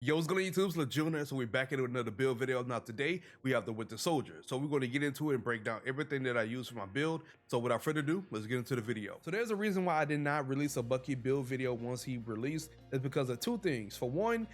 Yo, what's going on YouTube? It's Junior. So we're back into another build video. Now today we have the Winter Soldier. So we're going to get into it and break down everything that I use for my build. So without further ado, let's get into the video. So there's a reason why I did not release a Bucky build video once he released. It's because of two things. For one,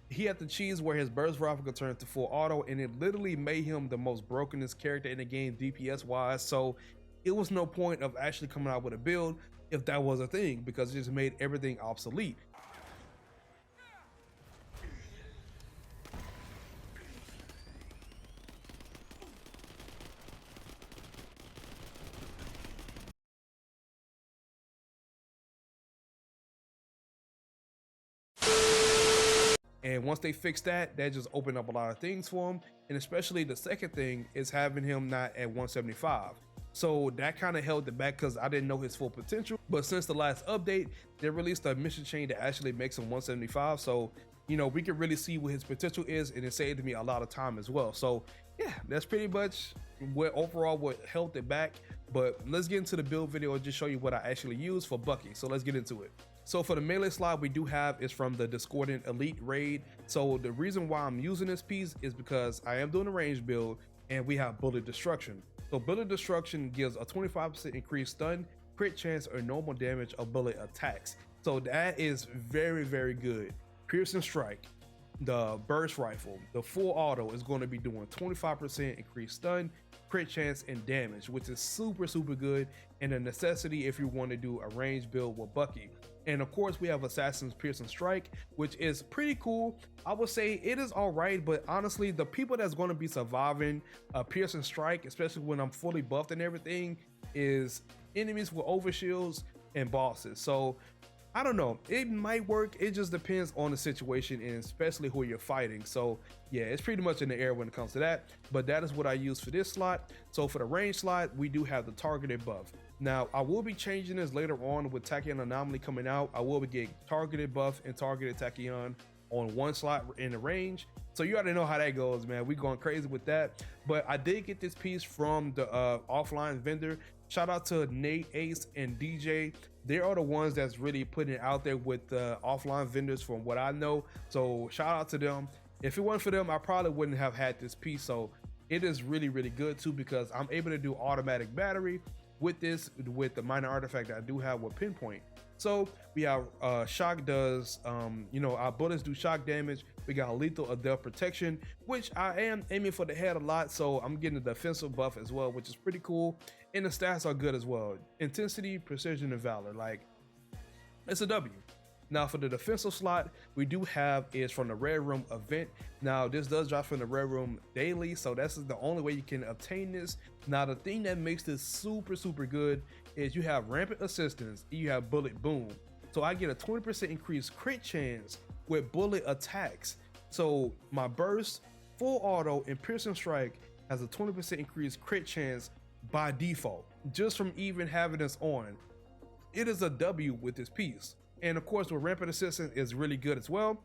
he had the cheese where his burst rifle could turn to full auto, and it literally made him the most brokenest character in the game DPS wise. So it was no point of actually coming out with a build if that was a thing, because it just made everything obsolete. And once they fix that, that just opened up a lot of things for him. And especially the second thing is having him not at 175. So that kind of held it back because I didn't know his full potential. But since the last update, they released a mission chain that actually makes him 175. So, you know, we can really see what his potential is, and it saved me a lot of time as well. So yeah, that's pretty much what held it back. But let's get into the build video and just show you what I actually use for Bucky. So let's get into it. So for the melee slot we do have is from the Discordant Elite raid. So the reason why I'm using this piece is because I am doing a range build and we have bullet destruction. So bullet destruction gives a 25% increased stun, crit chance, or normal damage of bullet attacks. So that is very, very good. Piercing strike, the burst rifle, the full auto is going to be doing 25% increased stun, crit chance, and damage, which is super, super good and a necessity if you want to do a range build with Bucky. And of course we have Assassin's Piercing Strike, which is pretty cool. I would say it is all right, but honestly, the people that's going to be surviving a Piercing Strike, especially when I'm fully buffed and everything, is enemies with overshields and bosses. So I don't know, it might work. It just depends on the situation and especially who you're fighting. So yeah, it's pretty much in the air when it comes to that, but that is what I use for this slot. So for the range slot, we do have the targeted buff. Now I will be changing this later on with Tachyon Anomaly coming out. I will be getting targeted buff and targeted Tachyon on one slot in the range. So you already know how that goes, man. We going crazy with that. But I did get this piece from the offline vendor. Shout out to Nate, Ace, and DJ. They are the ones that's really putting it out there with the offline vendors from what I know. So shout out to them. If it wasn't for them, I probably wouldn't have had this piece. So it is really, really good too, because I'm able to do automatic battery with this, with the minor artifact that I do have with pinpoint. So we have shock does, you know, our bullets do shock damage. We got lethal death protection, which I am aiming for the head a lot, so I'm getting the defensive buff as well, which is pretty cool. And the stats are good as well. Intensity, precision, and valor. Like, it's a W. Now for the defensive slot, we do have is from the Red Room event. Now this does drop from the Red Room daily, so that's the only way you can obtain this. Now the thing that makes this super, super good is you have rampant assistance, you have bullet boom. So I get a 20% increased crit chance with bullet attacks. So my burst, full auto, and piercing strike has a 20% increased crit chance by default, just from even having this on. It is a W with this piece. And of course, with rampant assistance is really good as well.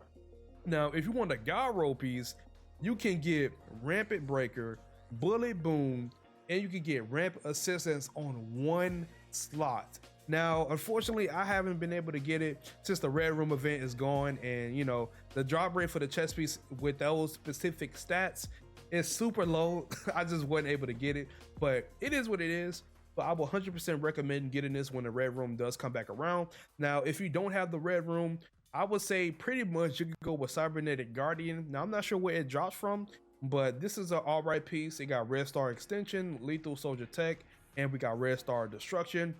Now, if you want a gyro piece, you can get rampant breaker, bullet boom, and you can get rampant assistance on one slot. Now, unfortunately, I haven't been able to get it since the Red Room event is gone, and you know, the drop rate for the chest piece with those specific stats is super low. I just wasn't able to get it, but it is what it is. But I will 100% recommend getting this when the Red Room does come back around. Now, if you don't have the Red Room, I would say pretty much you could go with Cybernetic Guardian. Now, I'm not sure where it drops from, but this is an alright piece. It got Red Star Extension, Lethal Soldier Tech, and we got Red Star Destruction.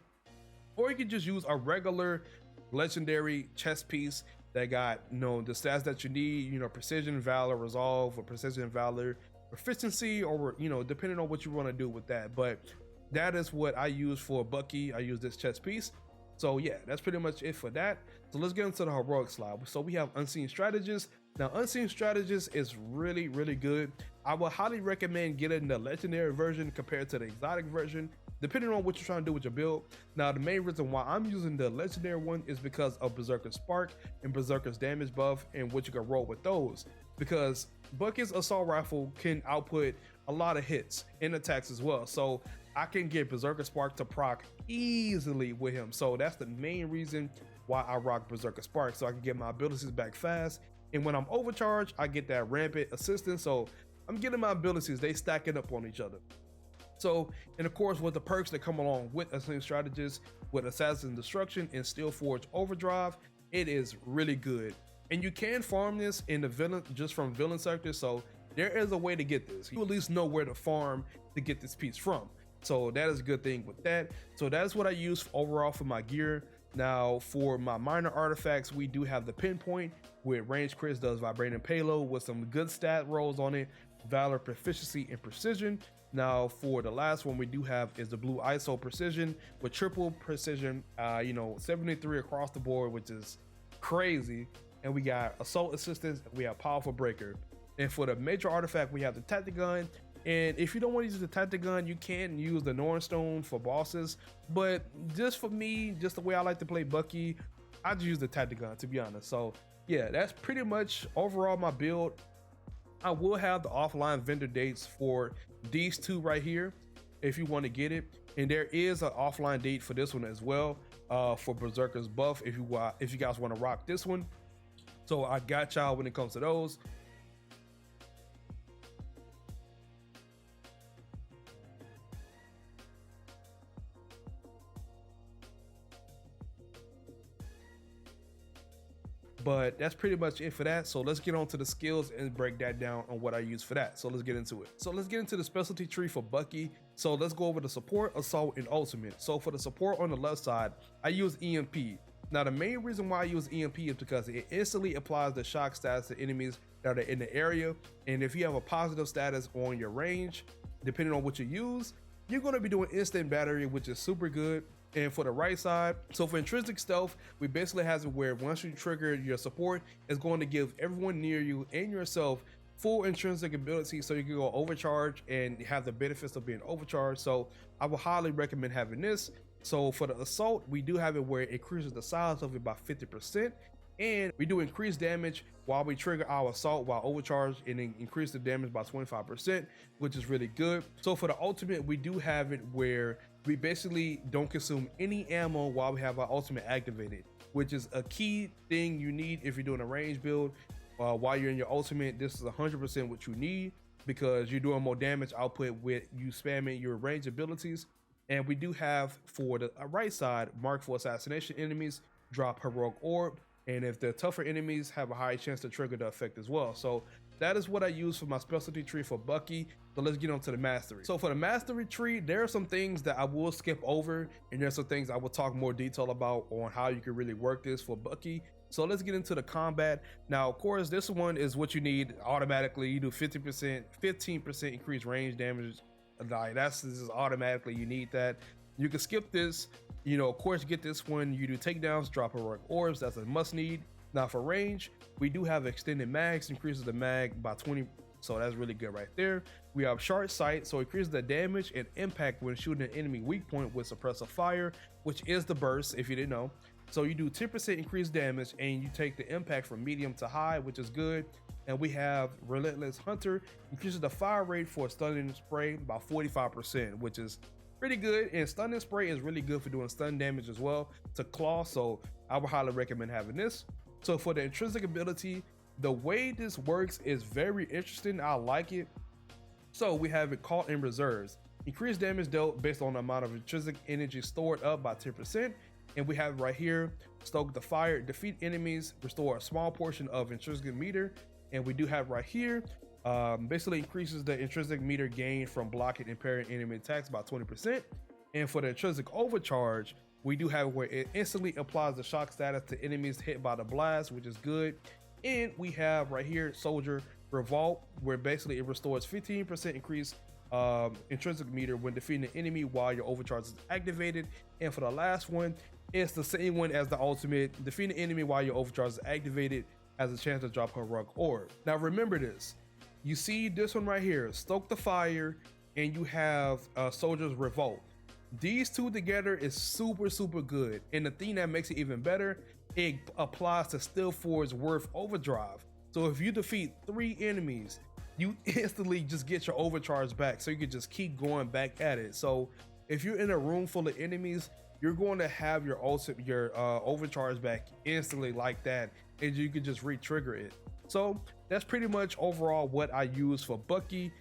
Or you could just use a regular legendary chest piece that got, you know, the stats that you need, you know, Precision, Valor, Resolve, or Precision, Valor, Proficiency, or, you know, depending on what you want to do with that. But that is what I use for Bucky. I use this chest piece. So yeah, that's pretty much it for that. So let's get into the heroic slide. So we have Unseen Strategist. Now Unseen Strategist is really, really good. I would highly recommend getting the legendary version compared to the exotic version, depending on what you're trying to do with your build. Now the main reason why I'm using the legendary one is because of Berserker's Spark and Berserker's damage buff and what you can roll with those. Because Bucky's assault rifle can output a lot of hits and attacks as well. So I can get Berserker Spark to proc easily with him. So that's the main reason why I rock Berserker Spark, so I can get my abilities back fast And when I'm overcharged, I get that rampant assistance. So I'm getting my abilities, they stacking up on each other. So, and of course, with the perks that come along with Ascending Strategist, with Assassin Destruction and Steelforge Overdrive, it is really good. And you can farm this in the villain, just from villain sectors. So there is a way to get this. You at least know where to farm to get this piece from. So that is a good thing with that. So that's what I use overall for my gear. Now for my minor artifacts, we do have the Pinpoint with range crits, does vibrating payload with some good stat rolls on it, valor, proficiency, and precision. Now for the last one we do have is the blue ISO precision with triple precision, 73 across the board, which is crazy. And we got assault assistance, we have powerful breaker. And for the major artifact, we have the tactic gun. And if you don't want to use the tactic gun, you can use the Norn Stone for bosses. But just for me, just the way I like to play Bucky, I just use the tactic gun, to be honest. So yeah, that's pretty much overall my build. I will have the offline vendor dates for these two right here if you want to get it. And there is an offline date for this one as well, for Berserker's buff if you guys want to rock this one. So I got y'all when it comes to those. But that's pretty much it for that. So let's get on to the skills and break that down on what I use for that. So let's get into it. So let's get into the specialty tree for Bucky. So let's go over the support, assault, and ultimate. So for the support on the left side, I use EMP. Now the main reason why I use EMP is because it instantly applies the shock status to enemies that are in the area. And if you have a positive status on your range, depending on what you use, you're going to be doing instant battery, which is super good. And for the right side, so for intrinsic stealth, we basically have it where once you trigger your support, it's going to give everyone near you and yourself full intrinsic ability, so you can go overcharge and have the benefits of being overcharged. So I would highly recommend having this. So for the assault, we do have it where it increases the size of it by 50%, and we do increase damage while we trigger our assault while overcharged, and then increase the damage by 25%, which is really good. So for the ultimate, we do have it where we basically don't consume any ammo while we have our ultimate activated, which is a key thing you need if you're doing a range build. While you're in your ultimate, this is 100% what you need, because you're doing more damage output with you spamming your range abilities. And we do have for the right side, mark for assassination enemies, drop heroic orb, and if the tougher enemies have a high chance to trigger the effect as well. So that is what I use for my specialty tree for Bucky. So let's get on to the mastery. So for the mastery tree, there are some things that I will skip over, and there's some things I will talk more detail about on how you can really work this for Bucky. So let's get into the combat. Now, of course, this one is what you need automatically. You do 15% increased range damage. Like this is automatically, you need that. You can skip this. Of course, get this one. You do takedowns, drop heroic orbs. That's a must need. Now for range, we do have extended mags, increases the mag by 20. So that's really good right there. We have sharp sight, so increases the damage and impact when shooting an enemy weak point with suppressive fire, which is the burst, if you didn't know. So you do 10% increased damage, and you take the impact from medium to high, which is good. And we have Relentless Hunter, increases the fire rate for stunning spray by 45%, which is pretty good. And stunning spray is really good for doing stun damage as well to claw. So I would highly recommend having this. So for the intrinsic ability, the way this works is very interesting. I like it. So we have it caught in reserves. Increased damage dealt based on the amount of intrinsic energy stored up by 10%. And we have right here, stoke the fire, defeat enemies, restore a small portion of intrinsic meter. And we do have right here, basically increases the intrinsic meter gain from blocking and parrying enemy attacks by 20%. And for the intrinsic overcharge, we do have where it instantly applies the shock status to enemies hit by the blast, which is good. And we have right here, Soldier Revolt, where basically it restores 15% increase intrinsic meter when defeating an enemy while your overcharge is activated. And for the last one, it's the same one as the ultimate. Defeating an enemy while your overcharge is activated has a chance to drop heroic orb. Now remember this, you see this one right here, Stoke the Fire, and you have Soldier's Revolt. These two together is super good. And the thing that makes it even better, it applies to Steelforge Worth Overdrive. So if you defeat 3 enemies, you instantly just get your overcharge back, so you can just keep going back at it. So if you're in a room full of enemies, you're going to have your overcharge back instantly like that, and you can just re-trigger it. So that's pretty much overall what I use for Bucky.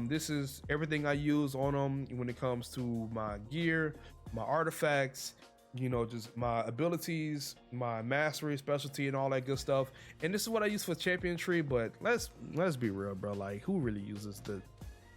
This is everything I use on him when it comes to my gear, my artifacts, you know, just my abilities, my mastery, specialty, and all that good stuff. And this is what I use for champion tree. But let's be real, bro. Like, who really uses the,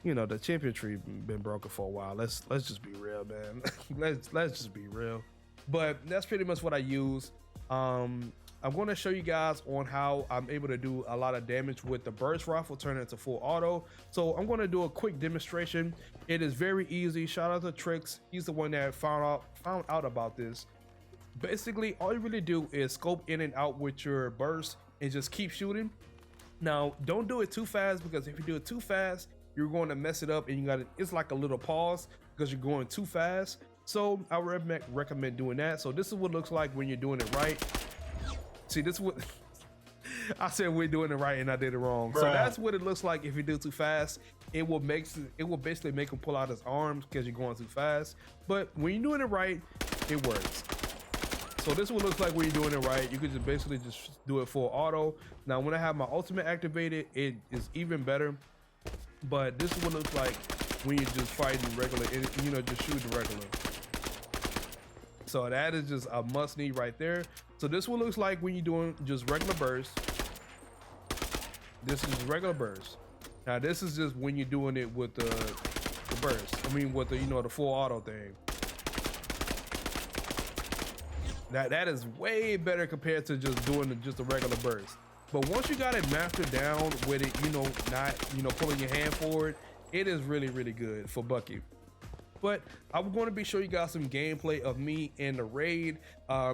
you know, the champion tree been broken for a while. Let's just be real, man. let's just be real. But that's pretty much what I use. I'm going to show you guys on how I'm able to do a lot of damage with the burst rifle, turn it into full auto. So I'm going to do a quick demonstration. It is very easy. Shout out to Trix. He's the one that found out about this. Basically, all you really do is scope in and out with your burst and just keep shooting. Now, don't do it too fast, because if you do it too fast, you're going to mess it up, and it's like a little pause because you're going too fast. So I recommend doing that. So this is what it looks like when you're doing it right. See, this is what I said, we're doing it right and I did it wrong. Bruh. So that's what it looks like if you do too fast. It will basically make him pull out his arms because you're going too fast. But when you're doing it right, it works. So this is what it looks like when you're doing it right. You could just basically just do it full auto. Now, when I have my ultimate activated, it is even better. But this is what it looks like when you're just fighting regular, you know, just shooting regular. So that is just a must need right there. So this is what it looks like when you're doing just regular burst. This is just regular burst. Now this is just when you're doing it with the burst. I mean, with the, you know, the full auto thing. That is way better compared to just doing just a regular burst. But once you got it mastered down with it, you know, not, you know, pulling your hand forward, it is really, really good for Bucky. But I'm going to be showing you guys some gameplay of me in the raid,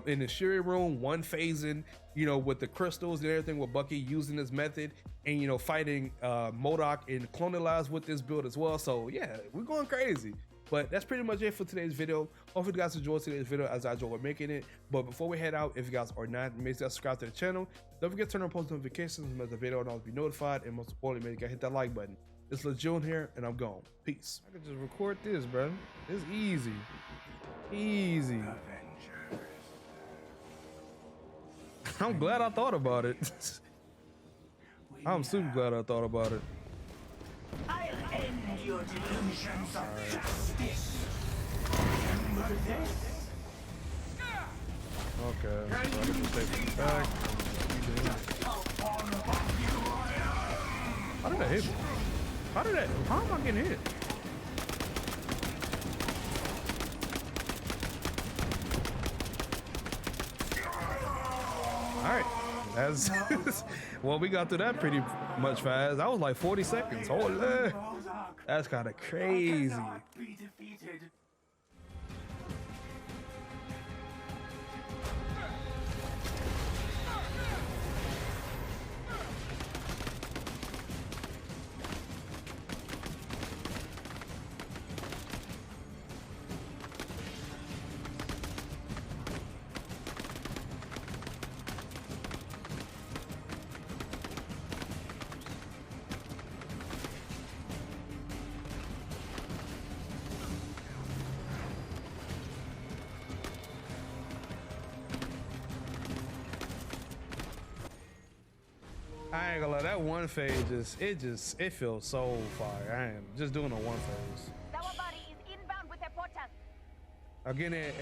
in the Shuri room, one phasing, you know, with the crystals and everything, with Bucky using this method, and, you know, fighting MODOK and Clonalize with this build as well. So yeah, we're going crazy. But that's pretty much it for today's video. Hopefully you guys enjoyed today's video as I enjoyed making it. But before we head out, if you guys are not, make sure to subscribe to the channel. Don't forget to turn on post notifications, make the video and always be notified. And most importantly, make sure you hit that like button. It's Legion here, and I'm gone. Peace. I can just record this, bro. It's easy. Easy. Avengers. I'm glad I thought about it. I'm super glad I thought about it. I'll end your delusions of justice. Remember this? Okay, so I can just take it back. How did that hit me? How am I getting hit? All right, that's well, we got through that pretty much fast. That was like 40 seconds. Holy, that's kind of crazy. I ain't gonna lie, that one phase it feels so fire. I am just doing a one phase. Our body is inbound with a portal. Again, and